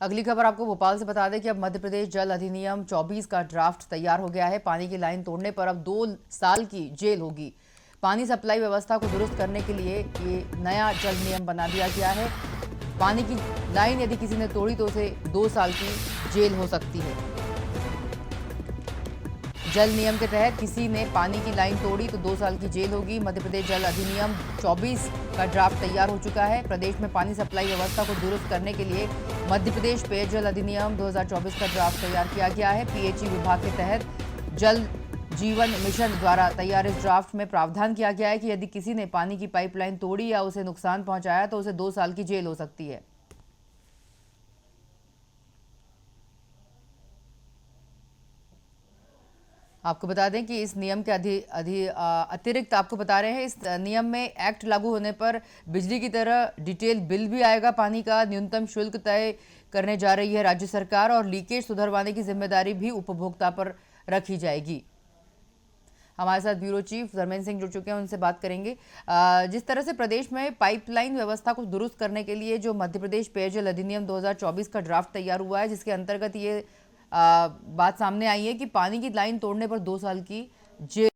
अगली खबर आपको भोपाल से बता दें कि अब मध्य प्रदेश जल अधिनियम 24 का ड्राफ्ट तैयार हो गया है। पानी की लाइन तोड़ने पर अब 2 साल की जेल होगी। पानी सप्लाई व्यवस्था को दुरुस्त करने के लिए ये नया जल नियम बना दिया गया है। पानी की लाइन यदि किसी ने तोड़ी तो उसे 2 साल की जेल हो सकती है। जल नियम के तहत किसी ने पानी की लाइन तोड़ी तो 2 साल की जेल होगी। मध्य प्रदेश जल अधिनियम 24 का ड्राफ्ट तैयार हो चुका है। प्रदेश में पानी सप्लाई व्यवस्था को दुरुस्त करने के लिए मध्य प्रदेश पेयजल अधिनियम 2024 का ड्राफ्ट तैयार किया गया है। पीएचई विभाग के तहत जल जीवन मिशन द्वारा तैयार इस ड्राफ्ट में प्रावधान किया गया है कि यदि किसी ने पानी की पाइपलाइन तोड़ी या उसे नुकसान पहुंचाया तो उसे 2 साल की जेल हो सकती है। आपको बता दें कि इस नियम के अतिरिक्त आपको बता रहे हैं, इस नियम में एक्ट लागू होने पर बिजली की तरह डिटेल बिल भी आएगा। पानी का न्यूनतम शुल्क तय करने जा रही है राज्य सरकार और लीकेज सुधरवाने की जिम्मेदारी भी उपभोक्ता पर रखी जाएगी। हमारे साथ ब्यूरो चीफ धर्मेंद्र सिंह जुड़ चुके हैं, उनसे बात करेंगे। जिस तरह से प्रदेश में पाइपलाइन व्यवस्था को दुरुस्त करने के लिए जो मध्य प्रदेश पेयजल अधिनियम 2024 का ड्राफ्ट तैयार हुआ है, जिसके अंतर्गत ये बात सामने आई है कि पानी की लाइन तोड़ने पर 2 साल की जेल।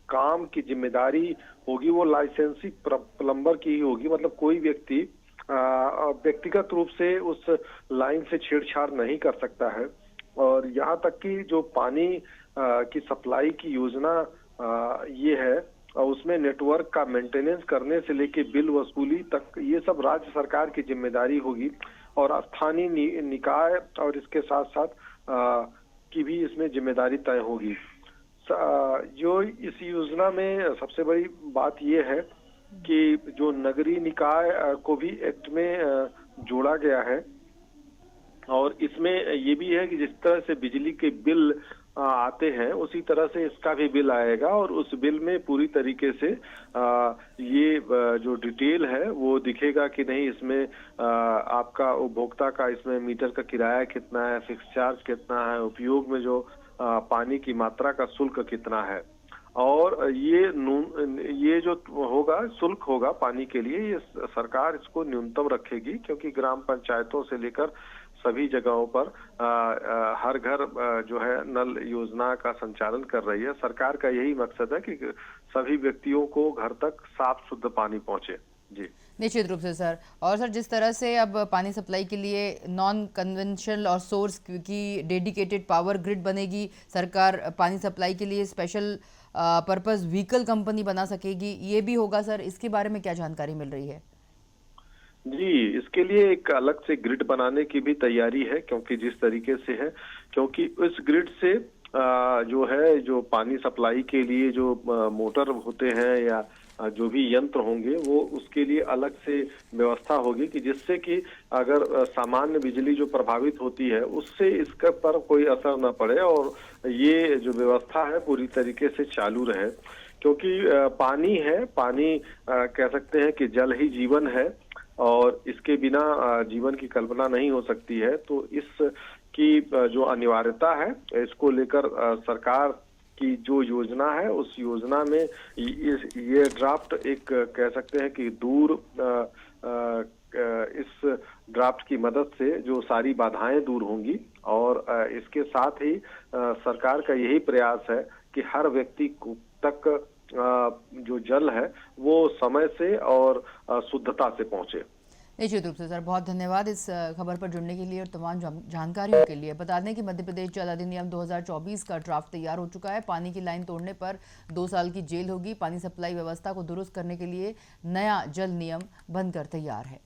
काम की जिम्मेदारी होगी वो लाइसेंसी प्लम्बर की ही होगी। मतलब कोई व्यक्ति व्यक्तिगत रूप से उस लाइन से छेड़छाड़ नहीं कर सकता है। और यहाँ तक कि जो पानी की सप्लाई की योजना ये है, और उसमें नेटवर्क का मेंटेनेंस करने से लेके बिल वसूली तक ये सब राज्य सरकार की जिम्मेदारी होगी। और स्थानीय निकाय और इसके साथ साथ की भी इसमें जिम्मेदारी तय होगी। जो इस योजना में सबसे बड़ी बात यह है कि जो नगरीय निकाय को भी एक्ट में जोड़ा गया है। और इसमें ये भी है कि जिस तरह से बिजली के बिल आते हैं उसी तरह से इसका भी बिल आएगा। और उस बिल में पूरी तरीके से ये जो डिटेल है वो दिखेगा कि नहीं, इसमें आपका उपभोक्ता का इसमें मीटर का किराया कितना है, फिक्स चार्ज कितना है, उपयोग में जो पानी की मात्रा का शुल्क कितना है। और ये जो होगा शुल्क होगा पानी के लिए, ये सरकार इसको न्यूनतम रखेगी, क्योंकि ग्राम पंचायतों से लेकर सभी जगहों पर हर घर जो है नल योजना का संचालन कर रही है। सरकार का यही मकसद है कि सभी व्यक्तियों को घर तक साफ शुद्ध पानी पहुंचे। जी निश्चित रूप से सर। और सर, जिस तरह से अब पानी सप्लाई के लिए नॉन कन्वेंशनल और सोर्स की डेडिकेटेड पावर ग्रिड बनेगी, सरकार पानी सप्लाई के लिए स्पेशल पर्पस व्हीकल कंपनी बना सकेगी, ये भी होगा सर। इसके बारे में क्या जानकारी मिल रही है? जी, इसके लिए एक अलग से ग्रिड बनाने की भी तैयारी है, क्योंकि जिस तरीके से है, क्योंकि इस ग्रिड से जो है जो पानी सप्लाई के लिए जो मोटर होते हैं या जो भी यंत्र होंगे वो उसके लिए अलग से व्यवस्था होगी, कि जिससे कि अगर सामान्य बिजली जो प्रभावित होती है उससे इसके पर कोई असर न पड़े और ये जो व्यवस्था है पूरी तरीके से चालू रहे। क्योंकि पानी है, पानी कह सकते हैं कि जल ही जीवन है और इसके बिना जीवन की कल्पना नहीं हो सकती है। तो इस की जो अनिवार्यता है, इसको लेकर सरकार की जो योजना है, उस योजना में ये ड्राफ्ट एक कह सकते हैं कि इस ड्राफ्ट की मदद से जो सारी बाधाएं दूर होंगी और इसके साथ ही सरकार का यही प्रयास है कि हर व्यक्ति को तक जो जल है वो समय से और शुद्धता से पहुंचे। निश्चित रूप से सर, बहुत धन्यवाद इस खबर पर जुड़ने के लिए और तमाम जानकारियों के लिए। बता दें कि मध्य प्रदेश जल अधिनियम 2024 का ड्राफ्ट तैयार हो चुका है। पानी की लाइन तोड़ने पर 2 साल की जेल होगी। पानी सप्लाई व्यवस्था को दुरुस्त करने के लिए नया जल नियम बनकर तैयार है।